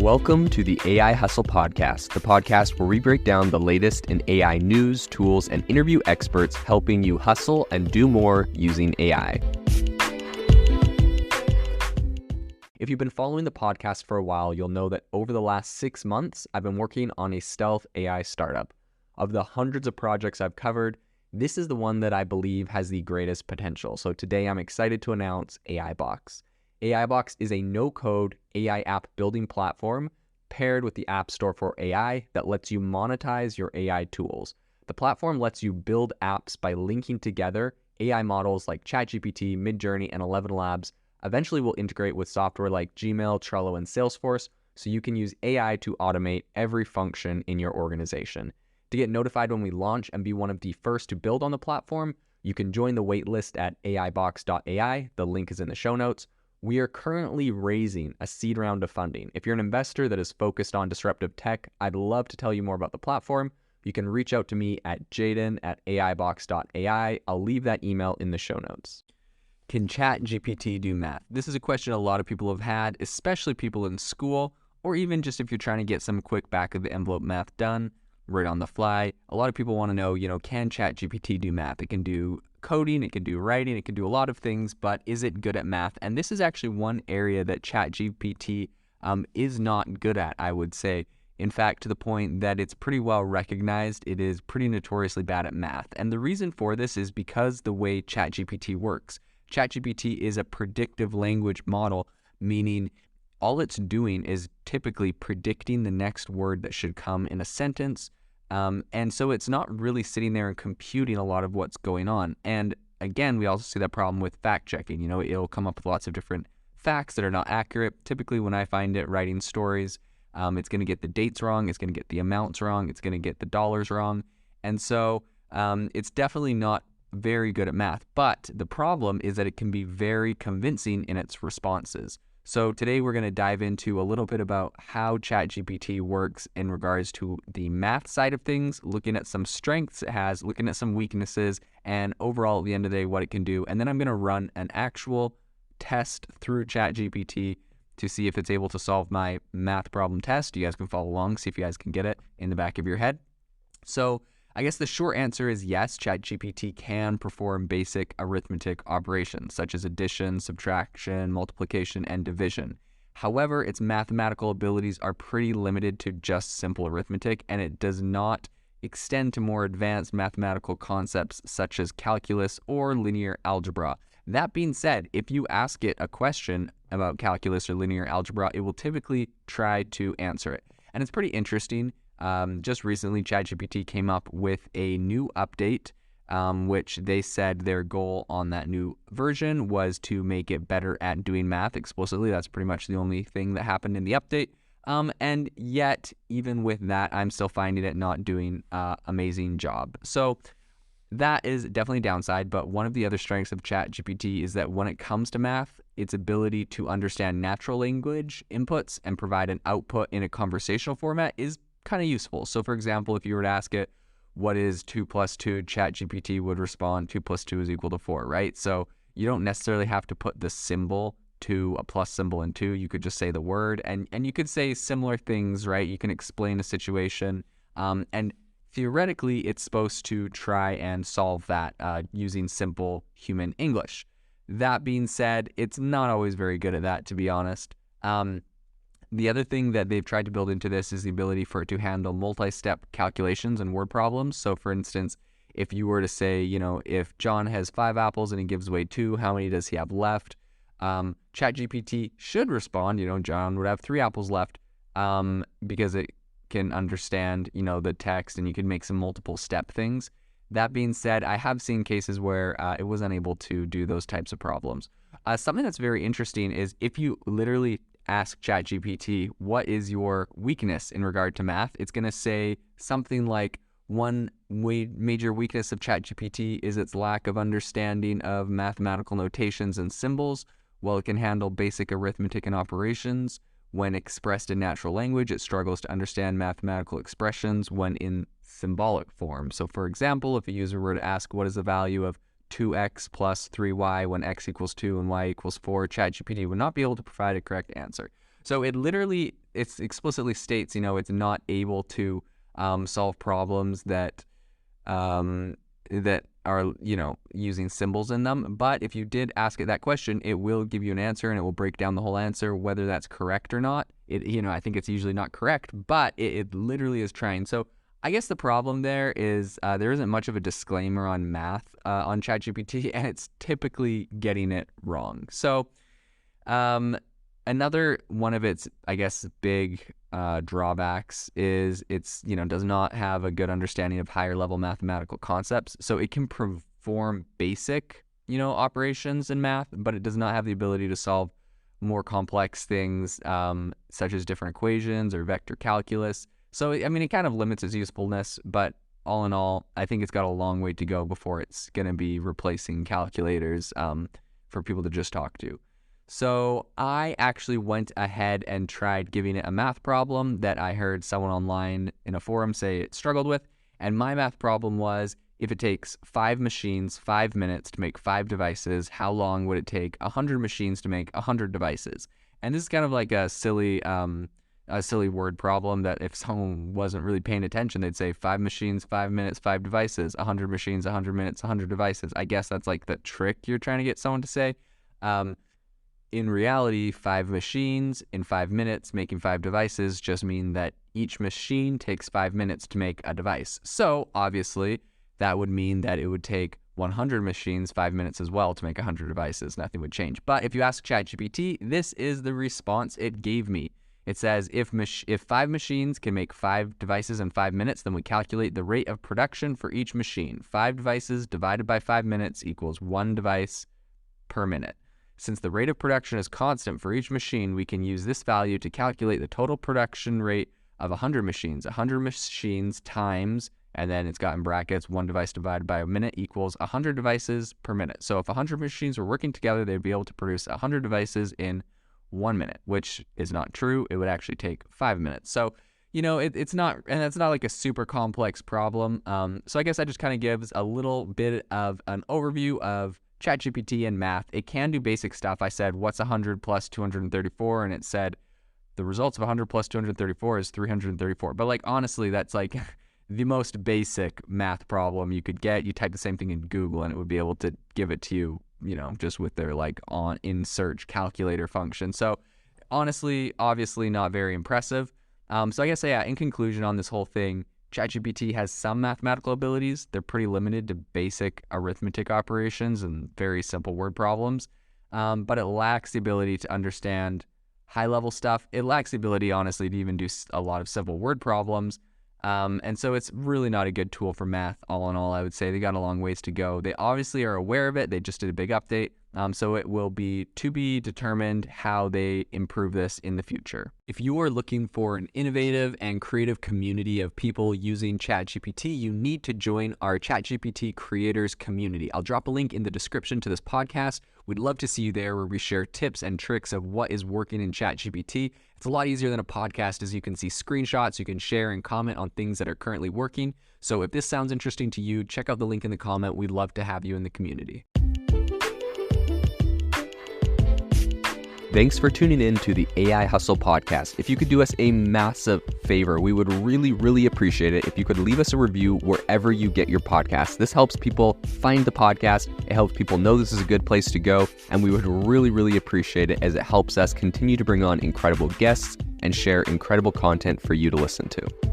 Welcome to the AI Hustle Podcast, the podcast where we break down the latest in AI news, tools, and interview experts helping you hustle and do more using AI. If you've been following the podcast for a while, you'll know that over the last 6 months, I've been working on a stealth AI startup. Of the hundreds of projects I've covered, this is the one that I believe has the greatest potential. So today I'm excited to announce AIBox. AIBox is a no-code AI app building platform paired with the App Store for AI that lets you monetize your AI tools. The platform lets you build apps by linking together AI models like ChatGPT, Midjourney, and 11 Labs. Eventually will integrate with software like Gmail, Trello, and Salesforce, so you can use AI to automate every function in your organization. To get notified when we launch and be one of the first to build on the platform, you can join the waitlist at aibox.ai. The link is in the show notes. We are currently raising a seed round of funding. If you're an investor that is focused on disruptive tech, I'd love to tell you more about the platform. You can reach out to me at jaden@aibox.ai. I'll leave that email in the show notes. Can ChatGPT do math? This is a question a lot of people have had, especially people in school, or even just if you're trying to get some quick back of the envelope math done right on the fly. A lot of people want to know, can ChatGPT do math? It can do coding, it can do writing, it can do a lot of things, but is it good at math? And this is actually one area that ChatGPT is not good at, I would say. In fact, to the point that it's pretty well recognized, it is pretty notoriously bad at math. And the reason for this is because the way ChatGPT works. ChatGPT is a predictive language model, meaning all it's doing is typically predicting the next word that should come in a sentence. And so it's not really sitting there and computing a lot of what's going on. And again, we also see that problem with fact checking. It'll come up with lots of different facts that are not accurate. Typically, when I find it writing stories, it's going to get the dates wrong. It's going to get the amounts wrong. It's going to get the dollars wrong. And so it's definitely not very good at math. But the problem is that it can be very convincing in its responses. So today we're going to dive into a little bit about how ChatGPT works in regards to the math side of things, looking at some strengths it has, looking at some weaknesses, and overall at the end of the day what it can do. And then I'm going to run an actual test through ChatGPT to see if it's able to solve my math problem test. You guys can follow along, see if you guys can get it in the back of your head. So I guess the short answer is yes, ChatGPT can perform basic arithmetic operations such as addition, subtraction, multiplication, and division. However, its mathematical abilities are pretty limited to just simple arithmetic, and it does not extend to more advanced mathematical concepts such as calculus or linear algebra. That being said, if you ask it a question about calculus or linear algebra, it will typically try to answer it. And it's pretty interesting. Just recently, ChatGPT came up with a new update, which they said their goal on that new version was to make it better at doing math explicitly. That's pretty much the only thing that happened in the update. And yet, even with that, I'm still finding it not doing an amazing job. So that is definitely a downside, but one of the other strengths of ChatGPT is that when it comes to math, its ability to understand natural language inputs and provide an output in a conversational format is kind of useful. So for example, if you were to ask it, what is 2 plus 2, ChatGPT would respond, 2 plus 2 is equal to 4, right? So you don't necessarily have to put the symbol to a plus symbol in 2. You could just say the word, and you could say similar things, right? You can explain a situation, and theoretically, it's supposed to try and solve that using simple human English. That being said, it's not always very good at that, to be honest. The other thing that they've tried to build into this is the ability for it to handle multi-step calculations and word problems. So for instance, if you were to say, if John has 5 apples and he gives away 2, how many does he have left? ChatGPT should respond, John would have 3 apples left, because it can understand, the text, and you can make some multiple step things. That being said, I have seen cases where it was unable to do those types of problems. Something that's very interesting is if you literally ask ChatGPT, what is your weakness in regard to math? It's going to say something like, one major weakness of ChatGPT is its lack of understanding of mathematical notations and symbols. While it can handle basic arithmetic and operations, when expressed in natural language, it struggles to understand mathematical expressions when in symbolic form. So for example, if a user were to ask what is the value of 2x plus 3y when x equals 2 and y equals 4, ChatGPT would not be able to provide a correct answer. So it literally it explicitly states, it's not able to solve problems that are, using symbols in them. But if you did ask it that question, it will give you an answer, and it will break down the whole answer, whether that's correct or not. I think it's usually not correct, but it literally is trying. So I guess the problem there is there isn't much of a disclaimer on math on ChatGPT, and it's typically getting it wrong. So another one of its, I guess, big drawbacks is it's, does not have a good understanding of higher level mathematical concepts. So it can perform basic, operations in math, but it does not have the ability to solve more complex things such as different equations or vector calculus. So, it kind of limits its usefulness, but all in all, I think it's got a long way to go before it's going to be replacing calculators for people to just talk to. So I actually went ahead and tried giving it a math problem that I heard someone online in a forum say it struggled with. And my math problem was, if it takes 5 machines 5 minutes to make 5 devices, how long would it take 100 machines to make 100 devices? And this is kind of like a silly word problem that if someone wasn't really paying attention, they'd say 5 machines, 5 minutes, 5 devices, 100 machines, 100 minutes, 100 devices. I guess that's like the trick you're trying to get someone to say. In reality, 5 machines in 5 minutes making 5 devices just mean that each machine takes 5 minutes to make a device. So obviously, that would mean that it would take 100 machines 5 minutes as well to make 100 devices. Nothing would change. But if you ask ChatGPT, this is the response it gave me. It says, if 5 machines can make 5 devices in 5 minutes, then we calculate the rate of production for each machine. 5 devices divided by 5 minutes equals 1 device per minute. Since the rate of production is constant for each machine, we can use this value to calculate the total production rate of 100 machines. 100 machines times, and then it's got in brackets, 1 device divided by a minute equals 100 devices per minute. So if 100 machines were working together, they'd be able to produce 100 devices in 1 minute, which is not true. It would actually take 5 minutes. So, it's not, and it's not like a super complex problem. So I guess that just kind of gives a little bit of an overview of ChatGPT and math. It can do basic stuff. I said, what's 100 plus 234? And it said, the results of 100 plus 234 is 334. But honestly, that's the most basic math problem you could get. You type the same thing in Google and it would be able to give it to you, just with their in search calculator function. So honestly, obviously not very impressive. So I guess, in conclusion on this whole thing, ChatGPT has some mathematical abilities. They're pretty limited to basic arithmetic operations and very simple word problems, but it lacks the ability to understand high-level stuff. It lacks the ability, honestly, to even do a lot of simple word problems, and so it's really not a good tool for math. All in all, I would say they got a long ways to go. They obviously are aware of it. They just did a big update, so it will be to be determined how they improve this in the future. If you are looking for an innovative and creative community of people using ChatGPT, you need to join our ChatGPT creators community. I'll drop a link in the description to this podcast. We'd love to see you there, where we share tips and tricks of what is working in ChatGPT. It's a lot easier than a podcast, as you can see screenshots, you can share and comment on things that are currently working. So if this sounds interesting to you, check out the link in the comment. We'd love to have you in the community. Thanks for tuning in to the AI Hustle podcast. If you could do us a massive favor, we would really, really appreciate it if you could leave us a review wherever you get your podcasts. This helps people find the podcast. It helps people know this is a good place to go. And we would really, really appreciate it, as it helps us continue to bring on incredible guests and share incredible content for you to listen to.